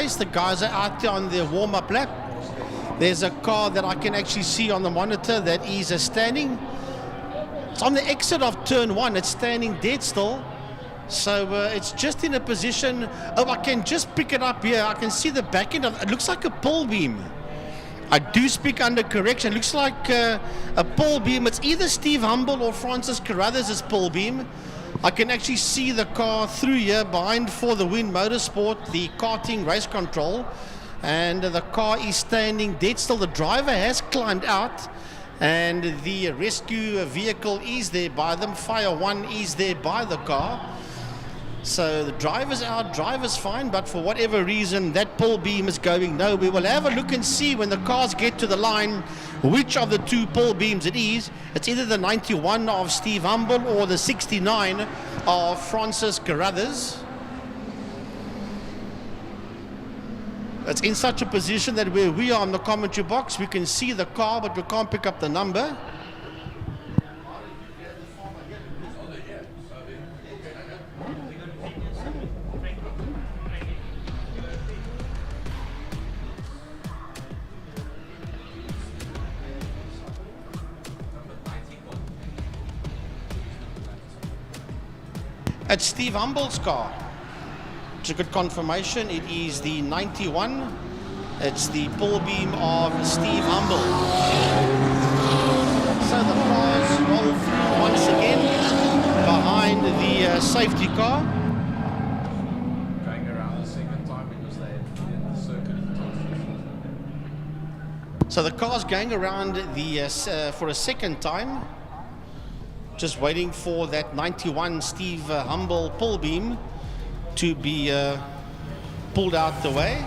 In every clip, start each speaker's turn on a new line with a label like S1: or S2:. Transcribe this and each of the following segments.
S1: pace. The guys are out there on their warm-up lap. There's a car that I can actually see on the monitor that is standing. It's on the exit of turn 1. It's standing dead still. So it's just in a position. Oh, I can just pick it up here. I can see the back end of it. Looks like a pull beam. I do speak under correction. It looks like a pull beam. It's either Steve Humble or Francis Carruthers' pull beam. I can actually see the car through here behind For the Win Motorsport, the karting race control. And the car is standing dead still. The driver has climbed out. And the rescue vehicle is there by them. Fire 1 is there by the car. So the driver's out, driver's fine, but for whatever reason, that pull beam is going nowhere. We'll have a look and see when the cars get to the line which of the two pull beams it is. It's either the 91 of Steve Humble or the 69 of Francis Carruthers. It's in such a position that where we are in the commentary box, we can see the car, but we can't pick up the number. It's Steve Humble's car. It's a good confirmation. It is the 91. It's the pull beam of Steve Humble. So the cars roll through once again behind the safety car.
S2: Going around the second time because they in the circuit.
S1: So the car's going around the for a second time. Just waiting for that 91 Steve Humble pull beam to be pulled out the way.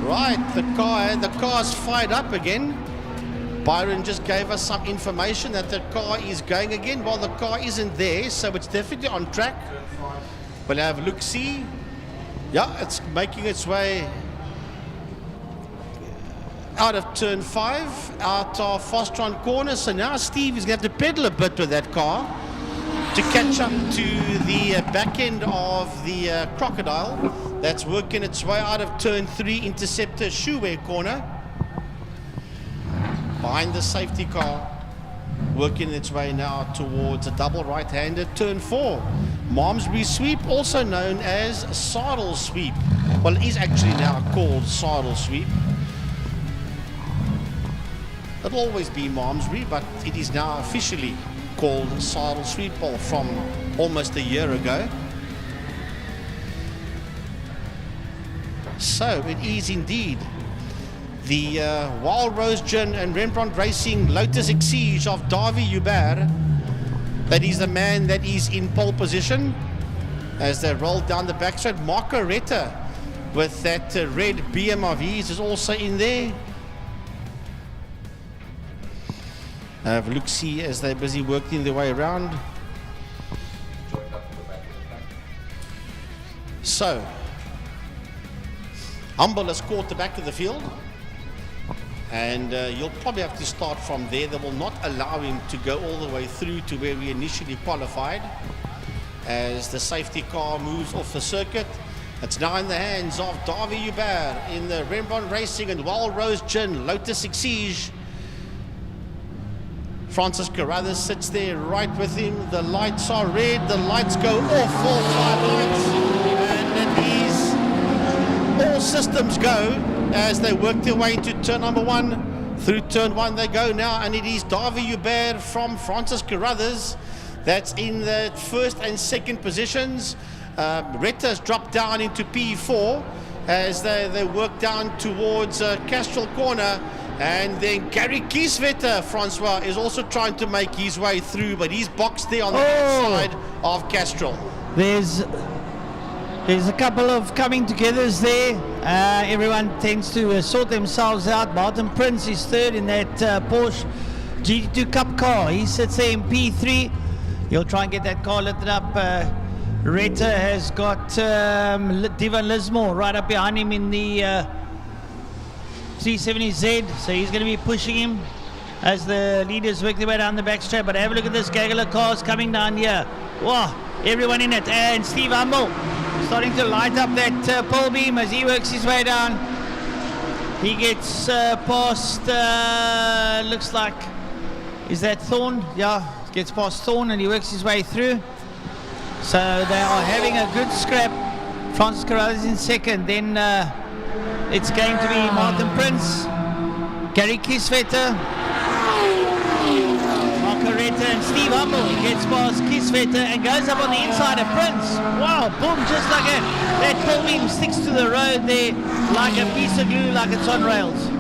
S1: Right, the car's fired up again. Byron just gave us some information that the car is going again. Well, the car isn't there, so it's definitely on track. We'll have a look-see. Yeah, it's making its way out of turn 5, out of Fostron corner. So now Steve is going to have to pedal a bit with that car to catch up to the back end of the Crocodile that's working its way out of turn 3, Interceptor Shoeway corner. Behind the safety car, working its way now towards a double right-handed turn 4. Malmesbury Sweep, also known as Saddle Sweep. Well, it is actually now called Saddle Sweep. It'll always be Malmesbury, but it is now officially called Saddle Sweep from almost a year ago. So it is indeed the Wild Rose Gin and Rembrandt Racing Lotus Exige of Davy Hubert. That is the man that is in pole position as they roll down the backstretch. Marco Retta with that red BM of his is also in there. Have a look-see as they're busy working their way around. So, Humble has caught the back of the field. And you'll probably have to start from there. They will not allow him to go all the way through to where we initially qualified. As the safety car moves off the circuit. It's now in the hands of Davy Hubert in the Rembrandt Racing and Wild Rose Gin Lotus Exige. Francis Carruthers sits there right with him. The lights are red. The lights go off, all 5 lights. And it is all systems go as they work their way into turn number 1. Through turn 1 they go now, and it is Davy Hubert from Francis Carruthers that's in the first and second positions. Retta's dropped down into P4 as they work down towards Castrol corner. And then Gary Kieswetter, Francois, is also trying to make his way through, but he's boxed there on the outside of Castrol.
S3: There's a couple of coming togethers there. Everyone tends to sort themselves out. Martin Prince is third in that Porsche GT2 Cup car. He sits there in P3. He'll try and get that car lifted up. Retta has got Divan Lismore right up behind him in the 370Z, so he's going to be pushing him as the leaders work their way down the backstrap. But have a look at this gaggle of cars coming down here. Wow, everyone in it. And Steve Humble starting to light up that pole beam as he works his way down. He gets past, looks like, is that Thorn? Yeah, gets past Thorn and he works his way through. So they are having a good scrap. Francis Carruthers in second, then it's going to be Martin Prince, Gary Kieswetter, Margareta and Steve Humble. He gets past Kieswetter and goes up on the inside of Prince. Wow, boom, just like that pole beam sticks to the road there like a piece of glue, like it's on rails.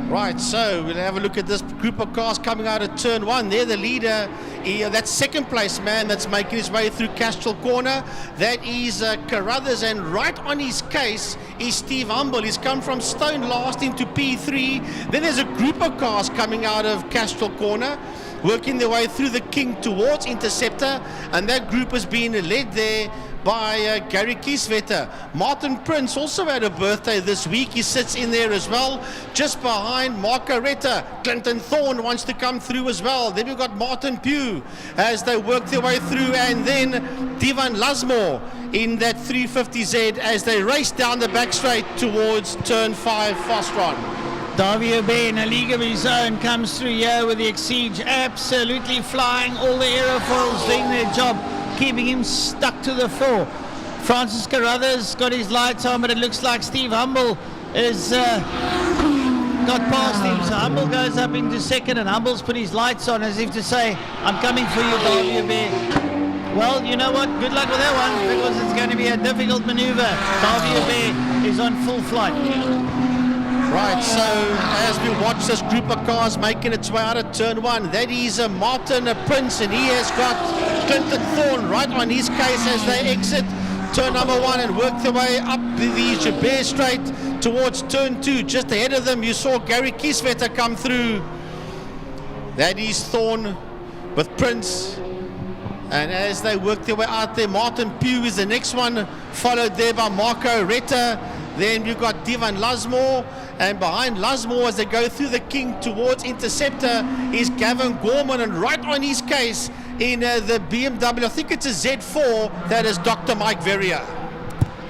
S1: Right, so we'll have a look at this group of cars coming out of turn one. They're the leader. That second place man that's making his way through Castrol Corner. That is Carruthers, and right on his case is Steve Humble. He's come from Stone last into P3. Then there's a group of cars coming out of Castrol Corner, working their way through the King towards Interceptor, and that group has been led there by Gary Kieswetter. Martin Prince also had a birthday this week. He sits in there as well, just behind Margareta. Clinton Thorne wants to come through as well. Then we've got Martin Pugh as they work their way through, and then Divan Lasmore in that 350Z as they race down the back straight towards turn 5 Fostron.
S3: Davio Bay in a league of his own comes through here with the Exige absolutely flying. All the aerofoils doing their job, keeping him stuck to the floor. Francis Carruthers got his lights on, but it looks like Steve Humble is got past him. So Humble goes up into second, and Humble's put his lights on as if to say, I'm coming for you, Davio Bay. Well, you know what? Good luck with that one, because it's going to be a difficult maneuver. Davio Bay is on full flight.
S1: Right, so as we watch this group of cars making its way out of turn one, that is Martin Prince, and he has got Clinton Thorne right on his case as they exit turn number one and work their way up the Jabez Straight towards turn two. Just ahead of them, you saw Gary Kieswetter come through. That is Thorne with Prince. And as they work their way out there, Martin Pugh is the next one, followed there by Marco Retta. Then you've got Divan Lasmore, and behind Lasmore as they go through the King towards Interceptor is Gavin Gorman, and right on his case in the BMW, I think it's a Z4, that is Dr. Mike Verrier.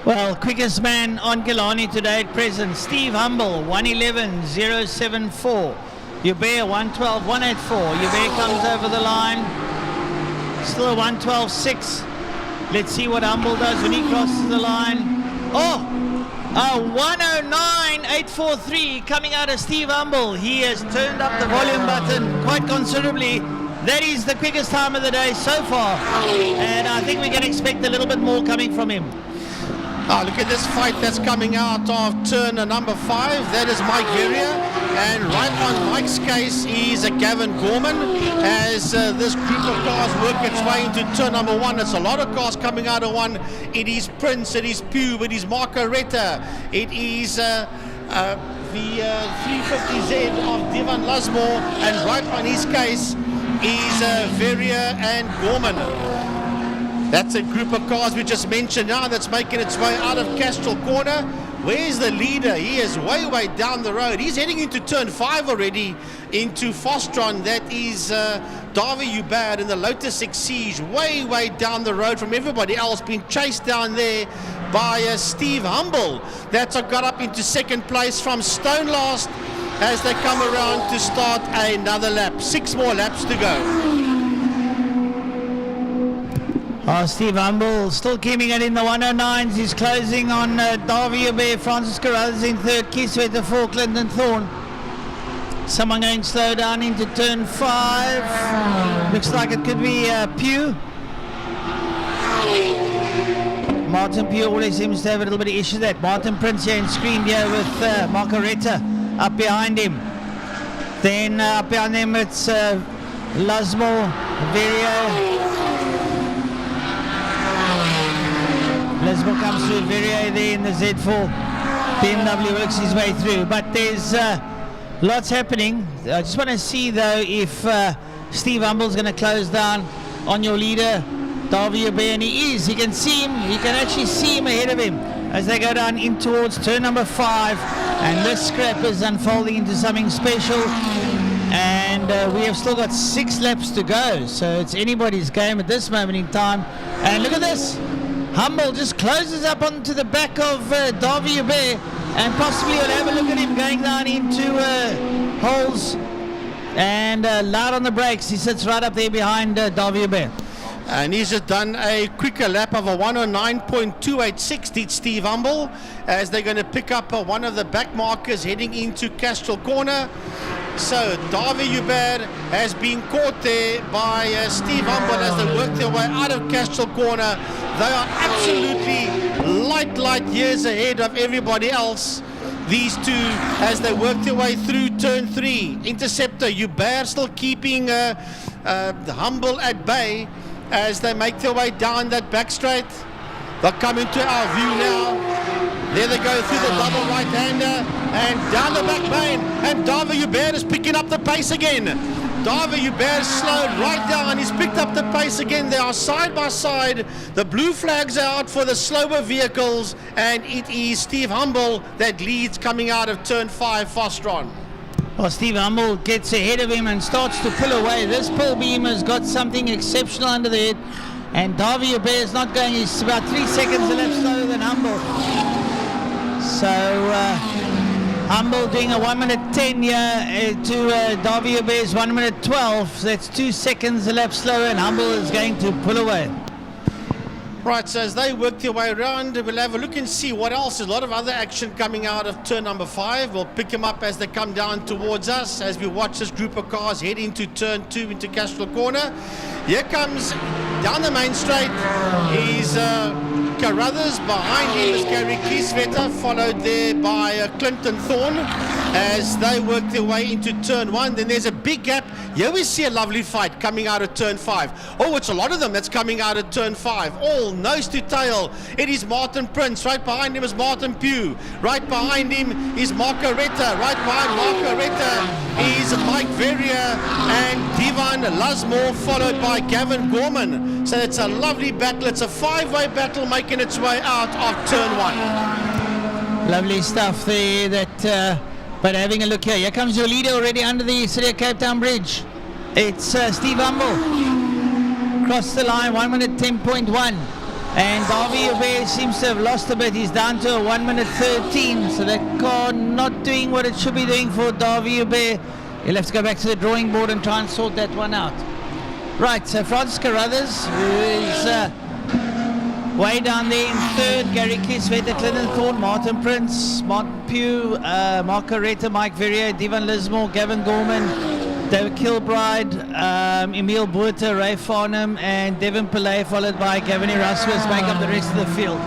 S3: Well, quickest man on Killarney today at present, Steve Humble, 111.074. Hubert, 112.184. Hubert comes over the line, still a 112.6. Let's see what Humble does when he crosses the line. Oh! 109.843 coming out of Steve Humble. He has turned up the volume button quite considerably. That is the quickest time of the day so far, and I think we can expect a little bit more coming from him.
S1: Look at this fight that's coming out of turn number 5. That is Mike Verrier, and right on Mike's case is Gavin Gorman as this group of cars work its way into turn number 1. It's a lot of cars coming out of one. It is Prince, it is Pugh, it is Marco Retta, it is the 350Z of Divan Lasmore, and right on his case is Verrier and Gorman. That's a group of cars we just mentioned now that's making its way out of Castrol Corner. Where's the leader? He is way down the road. He's heading into turn 5 already, into Fostron. That is Davi Hubert in the Lotus Exige, way down the road from everybody else, being chased down there by Steve Humble. That's got up into second place from Stone last as they come around to start another lap. 6 more laps to go.
S3: Steve Humble still keeping it in the 109s. He's closing on Davio Bay, Francis Carruthers in third, Kieswetter 4, Clinton Thorne. Someone going slow down into turn 5. Looks like it could be Pugh. Martin Pugh always seems to have a little bit of issue that. Martin Prince here in screen here with Marco Retta up behind him. Then up behind him it's Lasmore, Verrier. Lasmore comes through, Verrier there in the Z4. BMW works his way through, but there's lots happening. I just want to see though if Steve Humble's going to close down on your leader, Davio Bay, and he is. You can see him, you can actually see him ahead of him as they go down in towards turn number 5, and this scrap is unfolding into something special. And we have still got 6 laps to go, so it's anybody's game at this moment in time. And look at this. Humble just closes up onto the back of Davy Hubert, and possibly we'll have a look at him going down into holes, and loud on the brakes. He sits right up there behind Davy Hubert.
S1: And he's just done a quicker lap of a 109.286, did Steve Humble, as they're going to pick up one of the back markers heading into Castrol Corner. So Davy Hubert has been caught there by Steve Humble as they work their way out of Castrol Corner. They are absolutely light years ahead of everybody else, these two, as they work their way through turn 3. Interceptor Hubert still keeping Humble at bay as they make their way down that back straight. They'll come into our view now. There they go through the double right-hander and down the back main, and Davy Hubert is picking up the pace again. Davy Hubert slowed right down. He's picked up the pace again. They are side by side. The blue flags are out for the slower vehicles, and it is Steve Humble that leads coming out of turn 5 Fostron.
S3: Well, Steve Humble gets ahead of him and starts to pull away. This pull beam has got something exceptional under the head, and Davy Hubert is not going. He's about 3 seconds a lap slower than Humble. So Humble doing a 1 minute 10 here to Davy Hubert's 1 minute 12. So that's 2 seconds a lap slower, and Humble is going to pull away.
S1: Right, so as they work their way around, we'll have a look and see what else. There's a lot of other action coming out of turn number 5. We'll pick them up as they come down towards us as we watch this group of cars head into turn 2 into Castrol Corner. Here comes down the main straight is Carruthers. Behind him is Gary Kieswetter, followed there by Clinton Thorne as they work their way into turn 1. Then there's a big gap. Here we see a lovely fight coming out of turn 5. Oh, it's a lot of them that's coming out of turn 5. All nose to tail. It is Martin Prince. Right behind him is Martin Pugh. Right behind him is Marco Retta. Right behind Marco Retta is Mike Verrier and Divan Lasmore, followed by Gavin Gorman. So it's a lovely battle. It's a 5-way battle making its way out of turn 1.
S3: Lovely stuff there. But having a look here. Here comes your leader already under the City of Cape Town Bridge. It's Steve Humble. Cross the line, 1 minute 10.1. And Davy Hubert seems to have lost a bit. He's down to a 1 minute 13. So that car not doing what it should be doing for Davy Hubert. He'll have to go back to the drawing board and try and sort that one out. Right, so Francis Carruthers, who is way down there in third. Gary Kieswetter, Clinton Thorne, Martin Prince, Martin Pugh, Marco Retta, Mike Verrier, Divan Lismore, Gavin Gorman, David Kilbride, Emil Boerter, Ray Farnham, and Devin Pillay, followed by Gavin Erasmus, make up the rest of the field.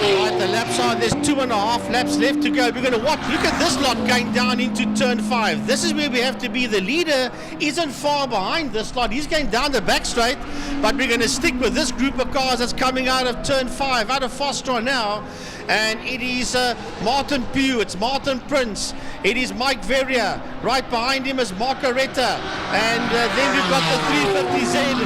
S1: Right, the laps are, there's 2.5 laps left to go. We're going to watch, look at this lot going down into turn 5. This is where we have to be. The leader isn't far behind this lot. He's going down the back straight, but we're going to stick with this group of cars that's coming out of turn 5, out of Fostron now. And it is Martin Pugh, it's Martin Prince, it is Mike Verrier, right behind him is Marco Retta, and then we've got the 350Z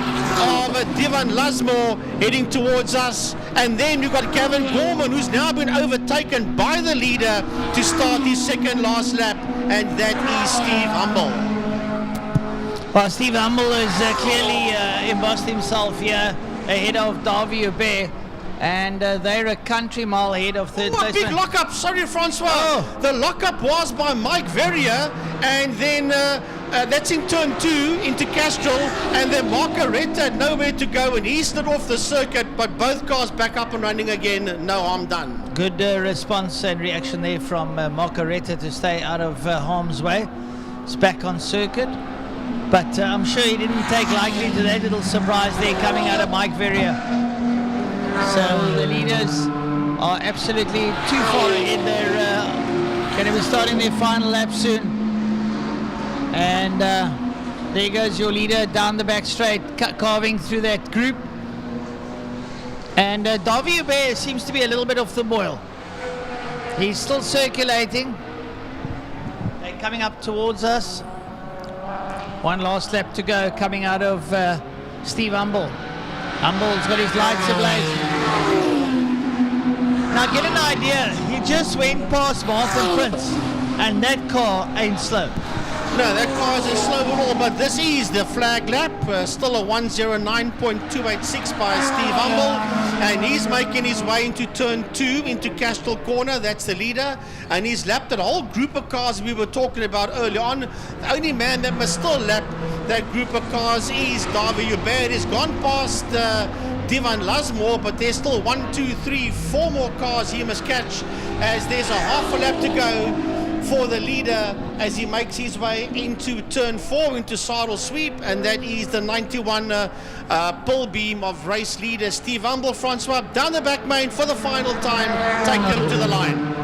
S1: of Divan Lasmore heading towards us, and then we've got Gavin Gorman, who's now been overtaken by the leader to start his second last lap, and that is Steve Humble.
S3: Well, Steve Humble has clearly embossed himself here ahead of Davy Hubert. And they're a country mile ahead of third place.
S1: Big lockup, sorry Francois. The lockup was by Mike Verrier, and then that's in turn 2 into Castrol, and then Marco Retta had nowhere to go and he slid off the circuit, but both cars back up and running again. No harm done.
S3: Good response and reaction there from Marco Retta to stay out of harm's way. It's back on circuit, but I'm sure he didn't take lightly to that little surprise there coming out of Mike Verrier. So the leaders are absolutely too far ahead. They're going to be starting their final lap soon. And there goes your leader down the back straight, carving through that group. And Davy Hubert seems to be a little bit off the boil. He's still circulating. They're coming up towards us. One last lap to go coming out of Steve Humble. Humble's got his lights ablaze. Now get an idea, he just went past Martin Prince, and that car ain't slow.
S1: No, that car isn't slow at all, but this is the flag lap. Still a 109.286 by Steve Humble. And he's making his way into turn 2, into Castrol Corner. That's the leader. And he's lapped that whole group of cars we were talking about early on. The only man that must still lap that group of cars is Dawie Joubert. He's gone past Divan Lasmore, but there's still 1, 2, 3, 4 more cars he must catch, as there's a half a lap to go for the leader as he makes his way into turn 4, into Saddle Sweep, and that is the 91 pull beam of race leader Steve Humble. Francois, down the back main for the final time, take him to the line.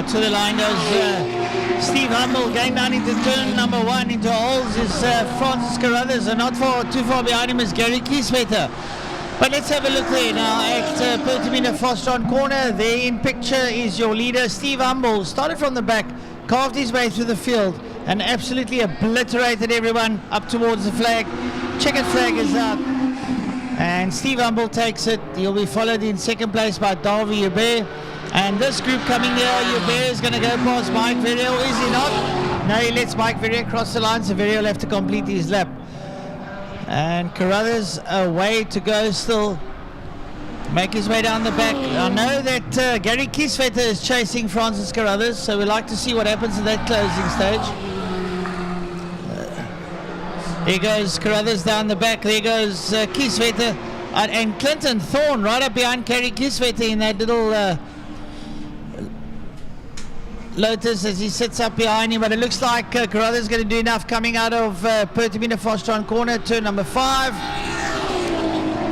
S3: To the line goes Steve Humble, going down into turn number 1 into holes is Francis Carruthers, and not too far behind him is Gary Kieswetter. But let's have a look there now at Pertamina Vosdron Corner. There in picture is your leader, Steve Humble. Started from the back, carved his way through the field, and absolutely obliterated everyone up towards the flag. Checkered flag is out, and Steve Humble takes it. He'll be followed in second place by Dawie Joubert. And this group coming here, Joubert is going to go past Mike Verriel, is he not? No, he lets Mike Verriel cross the line, so Verriel will have to complete his lap. And Carruthers a way to go still. Make his way down the back. I know that Gary Kieswetter is chasing Francis Carruthers, so we'd like to see what happens in that closing stage. Here goes Carruthers down the back. There goes Kieswetter. And Clinton Thorne right up behind Gary Kieswetter in that little Lotus as he sits up behind him, but it looks like Carruthers is going to do enough coming out of Pertamina Vosdron Corner, turn number 5.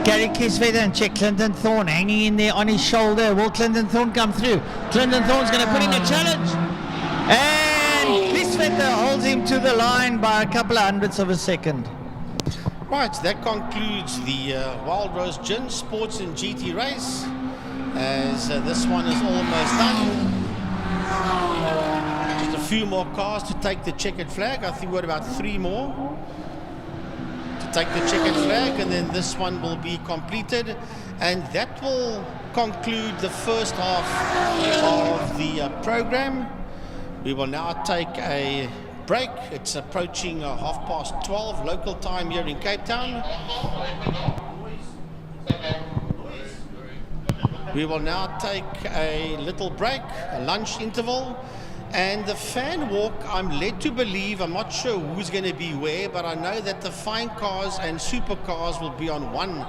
S3: Gary Kieswetter, and check Clinton Thorne hanging in there on his shoulder. Will Clinton Thorne come through? Clinton Thorne's going to put in a challenge, and Kieswetter holds him to the line by a couple of hundredths of a second.
S1: Right, that concludes the Wild Rose Gin Sports and GT race, as this one is almost done. Just a few more cars to take the checkered flag. I think we've got about 3 more to take the checkered flag, and then this one will be completed, and that will conclude the first half of the program. We will now take a break. It's approaching 12:30 local time here in Cape Town. We will now take a little break, a lunch interval, and the fan walk, I'm led to believe, I'm not sure who's going to be where, but I know that the fine cars and supercars will be on one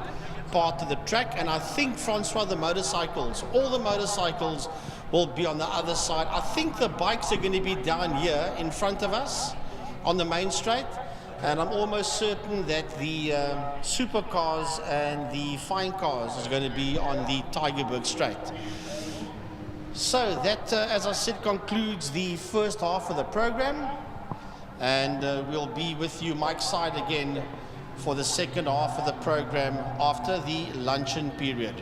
S1: part of the track, and I think, Francois, the motorcycles, all the motorcycles will be on the other side. I think the bikes are going to be down here in front of us on the main straight, and I'm almost certain that the supercars and the fine cars is going to be on the Tygerberg straight. So that, as I said, concludes the first half of the program, and we'll be with you, Mike Side, again for the second half of the program after the luncheon period.